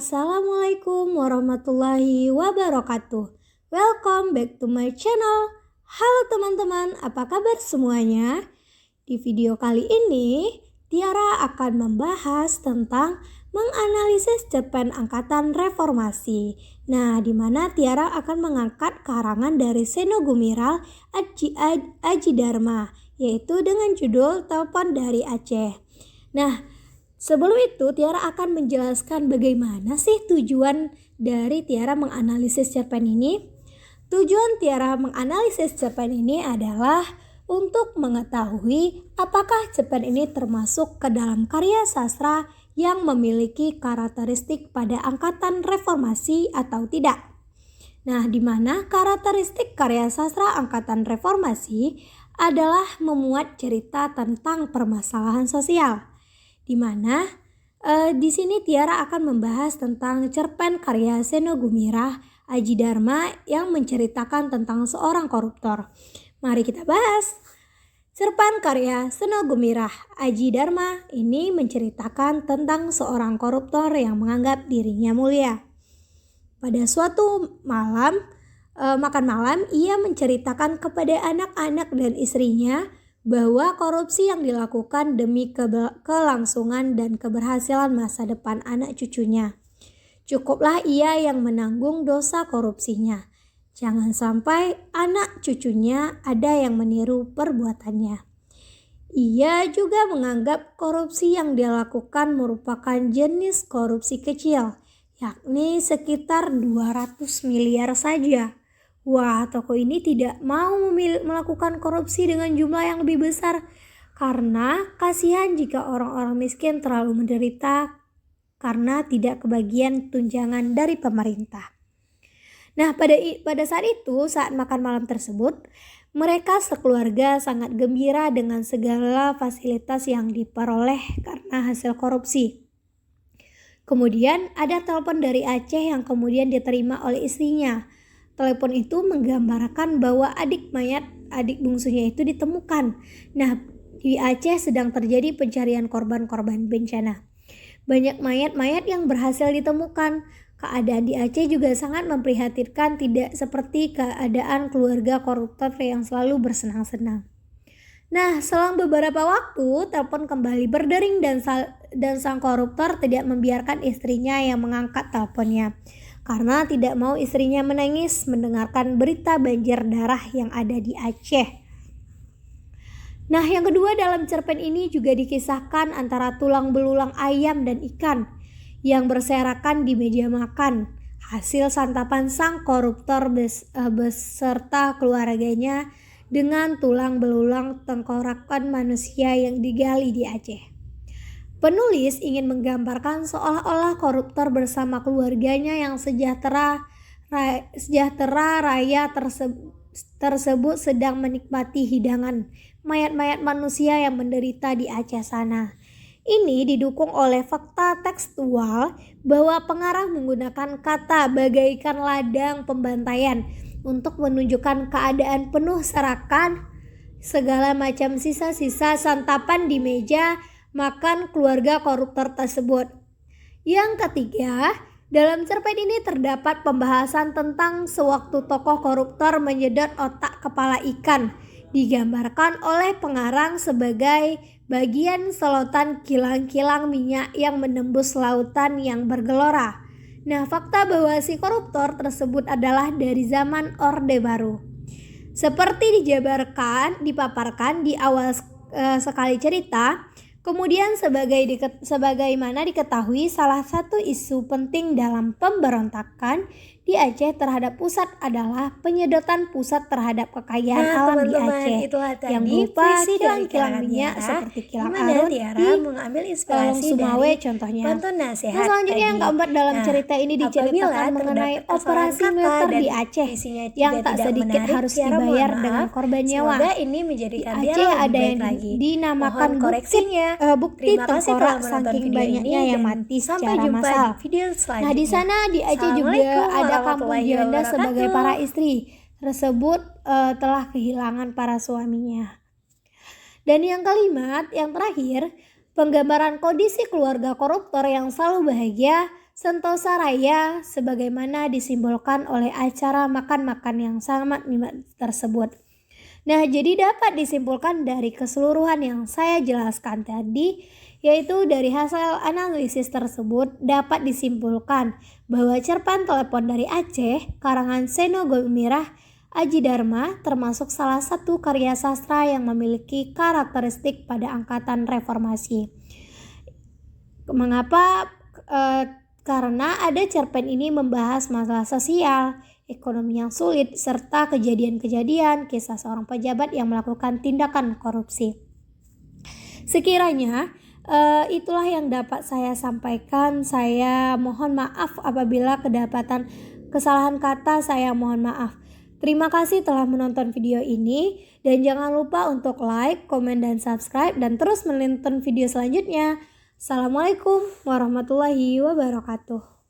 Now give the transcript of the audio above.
Assalamualaikum warahmatullahi wabarakatuh. Welcome back to my channel. Halo teman-teman, apa kabar semuanya? Di video kali ini, Tiara akan membahas tentang menganalisis cerpen Angkatan Reformasi. Nah, di mana Tiara akan mengangkat karangan dari Seno Gumilar Aji Dharma, yaitu dengan judul Telepon dari Aceh. Nah, sebelum itu, Tiara akan menjelaskan bagaimana sih tujuan dari Tiara menganalisis cerpen ini. Tujuan Tiara menganalisis cerpen ini adalah untuk mengetahui apakah cerpen ini termasuk ke dalam karya sastra yang memiliki karakteristik pada angkatan reformasi atau tidak. Nah, di mana karakteristik karya sastra angkatan reformasi adalah memuat cerita tentang permasalahan sosial. Di mana di sini Tiara akan membahas tentang cerpen karya Seno Gumilar Aji Dharma yang menceritakan tentang seorang koruptor. Mari kita bahas. Cerpen karya Seno Gumilar Aji Dharma ini menceritakan tentang seorang koruptor yang menganggap dirinya mulia. Pada suatu makan malam, ia menceritakan kepada anak-anak dan istrinya bahwa korupsi yang dilakukan demi kelangsungan dan keberhasilan masa depan anak cucunya. Cukuplah ia yang menanggung dosa korupsinya. Jangan sampai anak cucunya ada yang meniru perbuatannya. Ia juga menganggap korupsi yang dilakukan merupakan jenis korupsi kecil, yakni sekitar 200 miliar saja. Wah, tokoh ini tidak mau melakukan korupsi dengan jumlah yang lebih besar karena kasihan jika orang-orang miskin terlalu menderita karena tidak kebagian tunjangan dari pemerintah. Nah, pada saat itu, saat makan malam tersebut, mereka sekeluarga sangat gembira dengan segala fasilitas yang diperoleh karena hasil korupsi. Kemudian ada telepon dari Aceh yang kemudian diterima oleh istrinya. Telepon itu menggambarkan bahwa adik bungsunya itu ditemukan. Nah, di Aceh sedang terjadi pencarian korban-korban bencana. Banyak mayat-mayat yang berhasil ditemukan. Keadaan di Aceh juga sangat memprihatinkan, tidak seperti keadaan keluarga koruptor yang selalu bersenang-senang. Nah, selang beberapa waktu, telepon kembali berdering dan sang koruptor tidak membiarkan istrinya yang mengangkat teleponnya. Karena tidak mau istrinya menangis mendengarkan berita banjir darah yang ada di Aceh. Nah, yang kedua, dalam cerpen ini juga dikisahkan antara tulang belulang ayam dan ikan yang berserakan di meja makan. Hasil santapan sang koruptor beserta keluarganya dengan tulang belulang tengkorakan manusia yang digali di Aceh. Penulis ingin menggambarkan seolah-olah koruptor bersama keluarganya yang sejahtera raya tersebut sedang menikmati hidangan mayat-mayat manusia yang menderita di Aceh sana. Ini didukung oleh fakta tekstual bahwa pengarang menggunakan kata bagaikan ladang pembantaian untuk menunjukkan keadaan penuh serakan segala macam sisa-sisa santapan di meja makan keluarga koruptor tersebut. Yang ketiga, dalam cerpen ini terdapat pembahasan tentang sewaktu tokoh koruptor menyedot otak kepala ikan, digambarkan oleh pengarang sebagai bagian selotan kilang-kilang minyak yang menembus lautan yang bergelora. Nah, fakta bahwa si koruptor tersebut adalah dari zaman Orde Baru. Seperti dipaparkan di awal sekali cerita. Kemudian sebagaimana diketahui, salah satu isu penting dalam pemberontakan di Aceh terhadap pusat adalah penyedotan pusat terhadap kekayaan alam di Aceh yang berupa kilang-kilang minyak seperti kilang Arun mengambil di inspirasi Sumawe dari contohnya. pantun nasihat Nah, selanjutnya yang tadi. keempat, dalam Nah, cerita ini diceritakan apabila mengenai terdapat kesalahan operasi kata militer dan di Aceh isinya yang juga tak tidak sedikit menarik, harus Tiara dibayar mohon dengan maaf. korban nyawa. Semoga ini Di menjadikan Aceh Tiara ada lebih yang baik lagi. dinamakan Mohon koreksinya. bukti Terima kasih tengkorak telah menonton saking video banyaknya ini yang dan mati sampai secara jumpa massal. di video selanjutnya. Nah, di sana di Aceh juga Assalamualaikum ada kampung warahmatullahi janda sebagai wabarakatuh. para istri tersebut telah kehilangan para suaminya. Dan yang kelima, yang terakhir, penggambaran kondisi keluarga koruptor yang selalu bahagia Sentosa Raya sebagaimana disimbolkan oleh acara makan-makan yang sangat nikmat tersebut. Nah, jadi dapat disimpulkan dari keseluruhan yang saya jelaskan tadi, yaitu dari hasil analisis tersebut dapat disimpulkan bahwa cerpen telepon dari Aceh, karangan Seno Gumirah Aji Dharma termasuk salah satu karya sastra yang memiliki karakteristik pada angkatan reformasi. Mengapa? Karena ada cerpen ini membahas masalah sosial, ekonomi yang sulit, serta kejadian-kejadian kisah seorang pejabat yang melakukan tindakan korupsi. Sekiranya itulah yang dapat saya sampaikan. Saya mohon maaf apabila kedapatan kesalahan kata, saya mohon maaf. Terima kasih telah menonton video ini dan jangan lupa untuk like, komen, dan subscribe dan terus menonton video selanjutnya. Assalamualaikum warahmatullahi wabarakatuh.